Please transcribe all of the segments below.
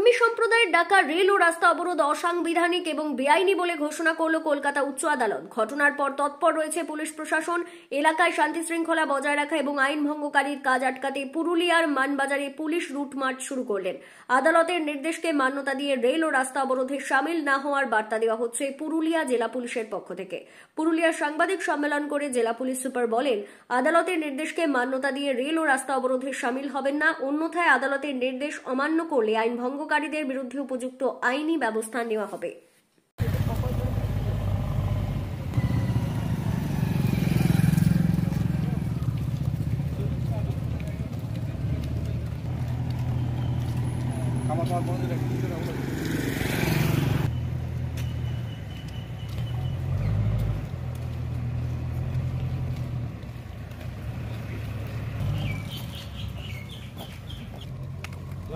কর্মী সম্প্রদায়ের ডাকা রেল ও রাস্তা অবরোধ অসাংবিধানিক এবং বেআইনি বলে ঘোষণা করল কলকাতা উচ্চ আদালত। ঘটনার পর তৎপর রয়েছে পুলিশ প্রশাসন। এলাকায় শান্তি শৃঙ্খলা বজায় রাখা এবং আইন ভঙ্গকারীর কাজ আটকাতে পুরুলিয়ার মানবাজারে পুলিশ রুট মার্চ শুরু করলেন। আদালতের নির্দেশকে মান্যতা দিয়ে রেল ও রাস্তা অবরোধে সামিল না হওয়ার বার্তা দেওয়া হচ্ছে পুরুলিয়া জেলা পুলিশের পক্ষ থেকে। পুরুলিয়ার সাংবাদিক সম্মেলন করে জেলা পুলিশ সুপার বলেন, আদালতের নির্দেশকে মান্যতা দিয়ে রেল ও রাস্তা অবরোধে সামিল হবেন না, অন্যথায় আদালতের নির্দেশ অমান্য করলে আইন ভঙ্গকারীদের বিরুদ্ধে উপযুক্ত আইনি ব্যবস্থা নেওয়া হবে।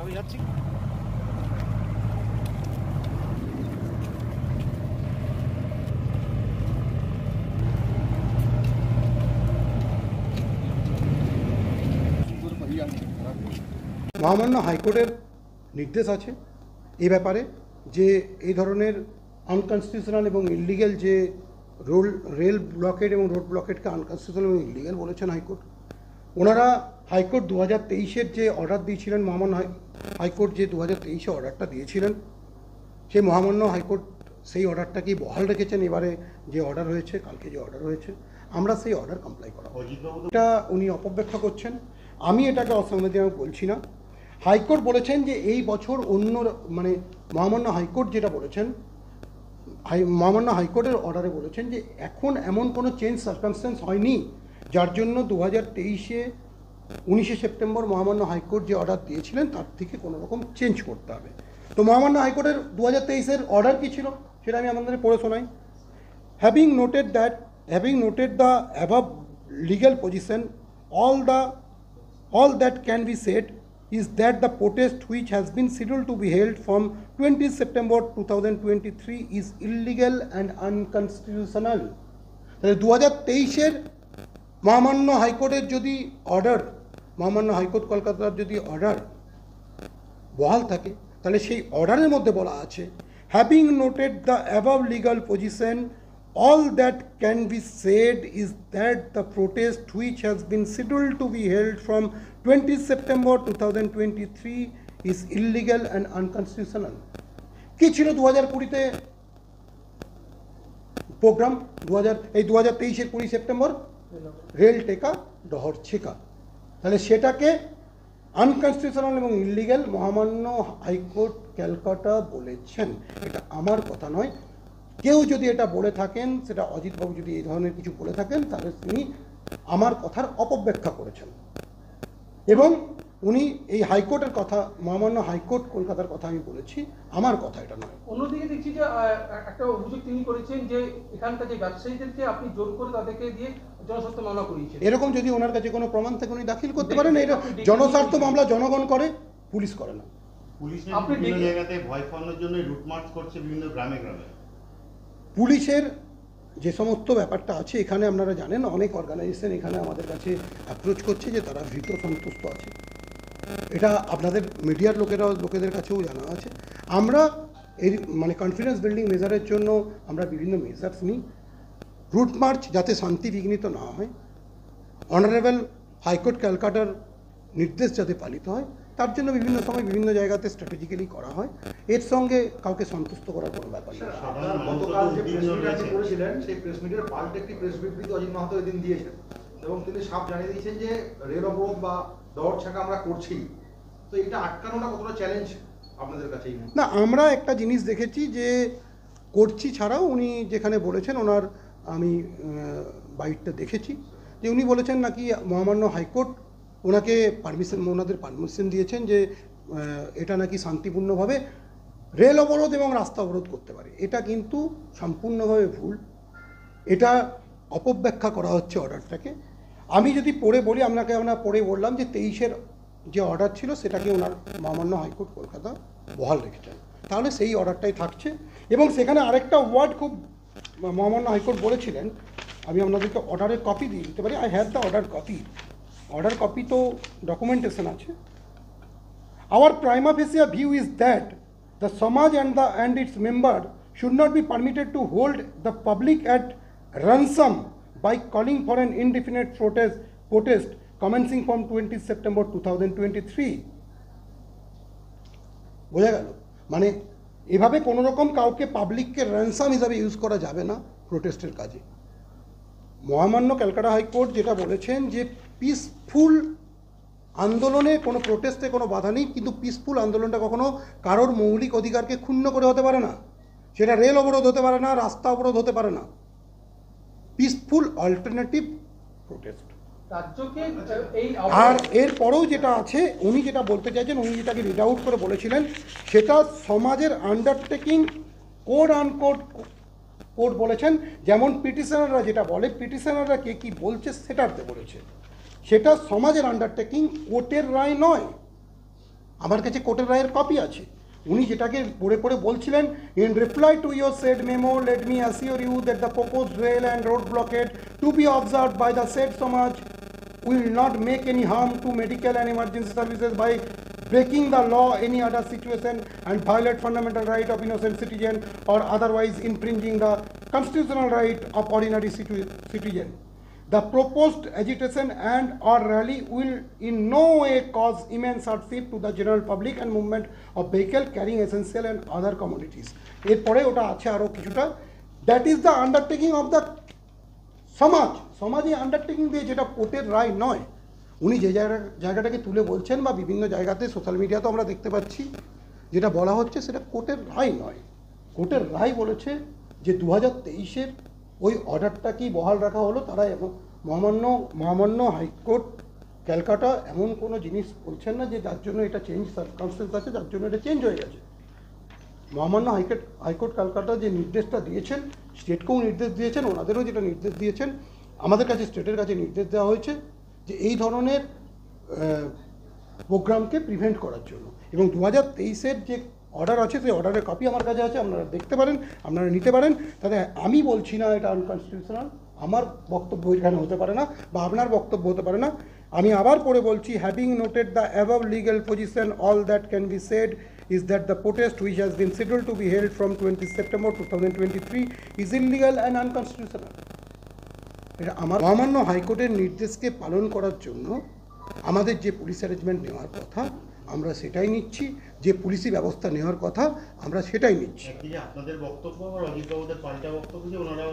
আমি যাচ্ছি। মহামান্য হাইকোর্টের নির্দেশ আছে এই ব্যাপারে যে এই ধরনের আনকনস্টিটিউশনাল এবং ইললিগ্যাল যে রেল ব্লকেট এবং রোড ব্লকেটকে আনকনস্টিটিউশনাল এবং ইললিগ্যাল বলেছেন হাইকোর্ট। ওনারা হাইকোর্ট 2023-এর যে অর্ডার দিয়েছিলেন, মহামান্য হাইকোর্ট যে 2023-এ অর্ডারটা দিয়েছিলেন, সেই মহামান্য হাইকোর্ট সেই অর্ডারটাকেই বহাল রেখেছেন। এবারে যে অর্ডার হয়েছে, কালকে যে অর্ডার হয়েছে, আমরা সেই অর্ডার কমপ্লাই করা। এটা উনি অপব্যাখ্যা করছেন। আমি এটাকে অসাংবিধানিক বলছি না। হাইকোর্ট বলেছেন যে এই বছর অন্য মহামান্য হাইকোর্ট যেটা বলেছেন, মহামান্য হাইকোর্টের অর্ডারে বলেছেন যে এখন এমন কোনো চেঞ্জ সার্কামস্ট্যান্স হয়নি যার জন্য 19শে সেপ্টেম্বর মহামান্য হাইকোর্ট যে অর্ডার দিয়েছিলেন তার থেকে কোনো রকম চেঞ্জ করতে হবে। তো মহামান্য হাইকোর্টের 2023-এর অর্ডার কী ছিল সেটা আমি আপনাদের পড়ে শোনাই। Having noted the above legal position, all that can be said is that the protest which has been scheduled to be held from 20 September 2023 is illegal and unconstitutional. 2023-এর মহামান্য হাইকোর্টের যদি অর্ডার, মহামান্য হাইকোর্ট কলকাতার যদি অর্ডার বহাল থাকে, তাহলে সেই অর্ডারের মধ্যে বলা আছে, having noted the above legal position, all that can be said is that the protest which has been scheduled to be held from 20 September 2023 is illegal and unconstitutional. কি ছিল 2020-তে প্রোগ্রাম? 2023-এর 20 সেপ্টেম্বর রেল টেকা ডহর ছেকা। তাহলে সেটাকে unconstitutional এবং illegal মহামান্য high court Calcutta বলেছেন। এটা আমার কথা নয়। কেউ যদি এটা বলে থাকেন, সেটা অজিতবাবু যদি এই ধরনের কিছু বলে থাকেন, তাহলে তিনি আমার কথার অপব্যাখ্যা করেছেন এবং উনি এই হাইকোর্টের কথা, মহামান্য হাইকোর্ট কলকাতার কথা আমি বলেছি, আমার কথা এটা নয়। অন্যদিকে দেখছি যে একটা অভিযোগ তিনি করেছেন যে এখানকার যে ব্যবসায়ীদেরকে আপনি জোর করে তাদেরকে দিয়ে জনস্বার্থ মামলা করিয়েছেন। এরকম যদি ওনার কাছে কোনো প্রমাণ থাকে উনি দাখিল করতে পারেন। এটা জনস্বার্থ মামলা জনগণ করে, পুলিশ করে না। পুলিশ বিভিন্ন জায়গাতে ভয় পাওয়ানোর জন্য রুট মার্চ করছে বিভিন্ন গ্রামে গ্রামে। পুলিশের যে সমস্ত ব্যাপারটা আছে, এখানে আপনারা জানেন অনেক অর্গানাইজেশন এখানে আমাদের কাছে অ্যাপ্রোচ করছে যে তারা ভীত সন্তুষ্ট আছে। এটা আপনাদের মিডিয়ার লোকেদের কাছেও জানা আছে। আমরা এই কনফিডেন্স বিল্ডিং মেজারের জন্য আমরা বিভিন্ন মেজার্স নিই। রুট মার্চ যাতে শান্তি বিঘ্নিত না হয়, অনারেবল হাইকোর্ট ক্যালকাটার নির্দেশ যাতে পালিত হয়, তার জন্য বিভিন্ন সময় বিভিন্ন জায়গাতে স্ট্র্যাটেজিক্যালি করা হয়। এর সঙ্গে কাউকে সন্তুষ্ট করার কোনো ব্যাপার নেই। গতকাল যে প্রেস মিট আপনি করেছিলেন, সেই প্রেস মিটের পাল্টে একটি প্রেস বিবৃতি অজিত মাহাতো এদিন দিয়েছেন এবং তিনি সাফ জানিয়ে দিয়েছেন যে রেল অবরোধ বা দর ছাকা আমরা করছি। তো এটা আটকানোটা কতটা চ্যালেঞ্জ আপনাদের কাছে? না, আমরা একটা জিনিস দেখেছি যে করছি ছাড়াও উনি যেখানে বলেছেন, ওনার আমি বাইটটা দেখেছি যে উনি বলেছেন নাকি মহামান্য হাইকোর্ট ওনাকে ওনাদের পারমিশন দিয়েছেন যে এটা নাকি শান্তিপূর্ণভাবে রেল অবরোধ এবং রাস্তা অবরোধ করতে পারে। এটা কিন্তু সম্পূর্ণভাবে ভুল। এটা অপব্যাখ্যা করা হচ্ছে অর্ডারটাকে। আমি যদি পড়ে বলি, আমরা পড়ে বললাম যে 23-এর যে অর্ডার ছিল সেটাকে ওনার মহামান্য হাইকোর্ট কলকাতা বহাল রেখেছেন, তাহলে সেই অর্ডারটাই থাকছে। এবং সেখানে আরেকটা ওয়ার্ড খুব মহামান্য হাইকোর্ট বলেছিলেন, আমি আপনাদেরকে অর্ডারের কপি দিয়ে দিতে পারি। I have the order copy তো ডকুমেন্টেশন আছে। Our prima facie view is that the Samaj and its members should not be permitted to hold the public at ransom by calling for an indefinite protest commencing from 20 September 2023. বোঝা গেল, মানে এভাবে কোনো রকম কাউকে পাবলিককে ransom হিসাবে use করা যাবে না প্রোটেস্টের কাজে। মহামান্য ক্যালকাটা হাইকোর্ট যেটা বলেছেন যে পিসফুল আন্দোলনে কোনো প্রোটেস্টে কোনো বাধা নেই, কিন্তু পিসফুল আন্দোলনটা কখনো কারোর মৌলিক অধিকারকে ক্ষুণ্ণ করে হতে পারে না। সেটা রেল অবরোধ হতে পারে না, রাস্তা অবরোধ হতে পারে না। Peaceful alternative protest. রাজ্যকে এই আর এরপরেও যেটা আছে, উনি যেটা বলতে চাইছেন, উনি যেটাকে রিড আউট করে বলেছিলেন, সেটা সমাজের আন্ডারটেকিং কোড আনকোড কোড বলেছেন। যেমন পিটিশনাররা যেটা বলে, পিটিশনাররা কে কী বলছে সেটাতে বলেছে, সেটা সমাজের আন্ডারটেকিং, কোর্টের রায় নয়। আমার কাছে কোর্টের রায়ের কপি আছে। উনি যেটাকে পড়ে পড়ে বলছিলেন, in reply to your said memo let me assure you that the proposed rail and road blockade to be observed by the said সমাজ will not make any harm to medical and emergency services by breaking the law any other situation and violate fundamental right of innocent citizen or otherwise infringing the constitutional right of ordinary citizen. The proposed agitation and or rally will in no way cause immense hardship to the general public and movement of vehicle carrying essential and other commodities. এরপরে ওটা আছে আরও কিছুটা, that is the undertaking of the সমাজে undertaking দিয়ে, যেটা কোর্টের রায় নয়। উনি যে জায়গাটাকে তুলে বলছেন বা বিভিন্ন জায়গাতে সোশ্যাল মিডিয়াতে আমরা দেখতে পাচ্ছি যেটা বলা হচ্ছে, সেটা কোর্টের রায় নয়। কোর্টের রায় বলেছে যে 2023-এর ওই অর্ডারটাকেই বহাল রাখা হলো। তারা মহামান্য হাইকোর্ট ক্যালকাটা এমন কোনো জিনিস বলছেন না যে যার জন্য এটা চেঞ্জ সার্কামস্টেন্স আছে, যার জন্য এটা চেঞ্জ হয়ে গেছে। মহামান্য হাইকোর্ট ক্যালকাটা যে নির্দেশটা দিয়েছেন, স্টেটকেও নির্দেশ দিয়েছেন, ওনাদেরও যেটা নির্দেশ দিয়েছেন, আমাদের কাছে স্টেটের কাছে নির্দেশ দেওয়া হয়েছে যে এই ধরনের প্রোগ্রামকে প্রিভেন্ট করার জন্য। এবং 2023-এর যে অর্ডার আছে, সেই অর্ডারের কপি আমার কাছে আছে, আপনারা দেখতে পারেন, আপনারা নিতে পারেন। তাতে আমি বলছি না এটা আনকনস্টিটিউশনাল, আমার বক্তব্য এখানে হতে পারে না বা আপনার বক্তব্য হতে পারে না। আমি আবার পরে বলছি, having noted the above legal position, all that can be shed is that the protest which has been scheduled to be held from 20 September 2023 is illegal and unconstitutional. এটা আমার মহামান্য হাইকোর্টের নির্দেশকে পালন করার জন্য আমাদের যে পুলিশ অ্যারেঞ্জমেন্ট নেওয়ার কথা আমরা সেটাই নিচ্ছি, যে পুলিশি ব্যবস্থা নেওয়ার কথা আমরা সেটাই নিচ্ছি। আপনাদের বক্তব্য আর অজিত বাবুদের পাল্টা বক্তব্য যে ওনারা